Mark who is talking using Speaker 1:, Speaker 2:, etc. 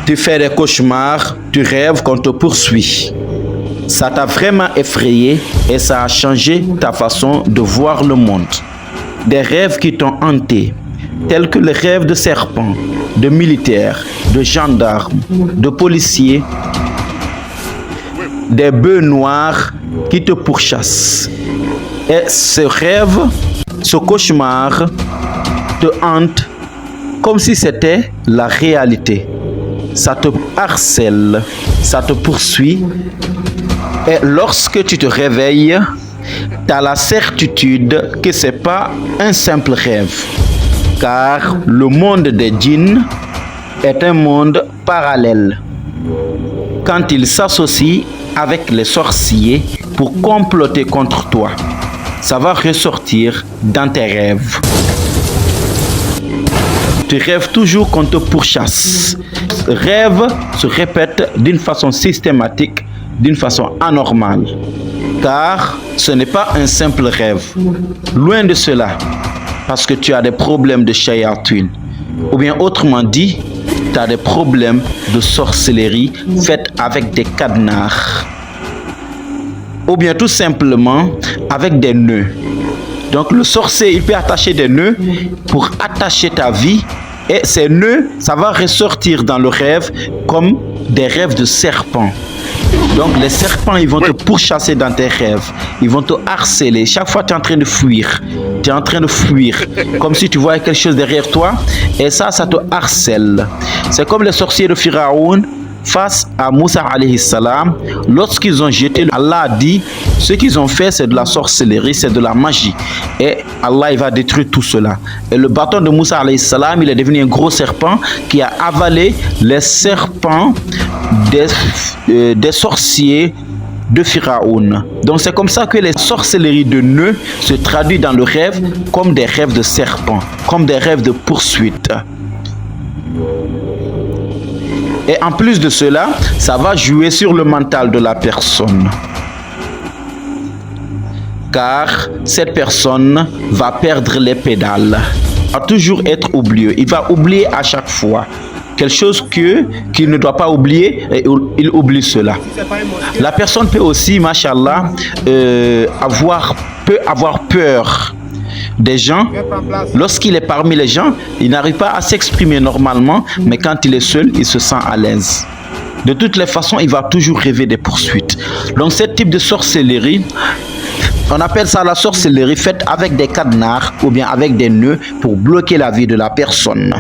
Speaker 1: Tu fais des cauchemars, tu rêves qu'on te poursuit. Ça t'a vraiment effrayé et ça a changé ta façon de voir le monde. Des rêves qui t'ont hanté, tels que les rêves de serpents, de militaires, de gendarmes, de policiers, des bœufs noirs qui te pourchassent. Et ce rêve, ce cauchemar te hante comme si c'était la réalité. Ça te harcèle, ça te poursuit. Et lorsque tu te réveilles, tu as la certitude que ce n'est pas un simple rêve. Car le monde des djinns est un monde parallèle. Quand ils s'associent avec les sorciers pour comploter contre toi, ça va ressortir dans tes rêves. Tu rêves toujours qu'on te pourchasse. Ce rêve se répète d'une façon systématique, d'une façon anormale. Car ce n'est pas un simple rêve. Loin de cela. Parce que tu as des problèmes de shayatin. Ou bien autrement dit, tu as des problèmes de sorcellerie faite avec des cadenas. Ou bien tout simplement avec des nœuds. Donc le sorcier, il peut attacher des nœuds pour attacher ta vie. Et ces nœuds, ça va ressortir dans le rêve comme des rêves de serpents. Donc les serpents, ils vont te pourchasser dans tes rêves. Ils vont te harceler. Chaque fois, tu es en train de fuir. Tu es en train de fuir. Comme si tu voyais quelque chose derrière toi. Et ça te harcèle. C'est comme les sorciers de Pharaon face à Moussa alayhi salam. Lorsqu'ils ont jeté, Allah a dit, ce qu'ils ont fait, c'est de la sorcellerie, c'est de la magie. Et Allah, il va détruire tout cela. Et le bâton de Moussa alayhi salam, il est devenu un gros serpent qui a avalé les serpents des sorciers de Pharaon. Donc c'est comme ça que les sorcelleries de nœuds se traduisent dans le rêve comme des rêves de serpents, comme des rêves de poursuite. Et en plus de cela, ça va jouer sur le mental de la personne. Car cette personne va perdre les pédales. Il va toujours être oublieux. Il va oublier à chaque fois. Quelque chose qu'il ne doit pas oublier, et il oublie cela. La personne peut aussi, machallah, avoir peur des gens. Lorsqu'il est parmi les gens, il n'arrive pas à s'exprimer normalement, mais quand il est seul, il se sent à l'aise. De toutes les façons, il va toujours rêver des poursuites. Donc, ce type de sorcellerie, on appelle ça la sorcellerie faite avec des cadenas ou bien avec des nœuds pour bloquer la vie de la personne.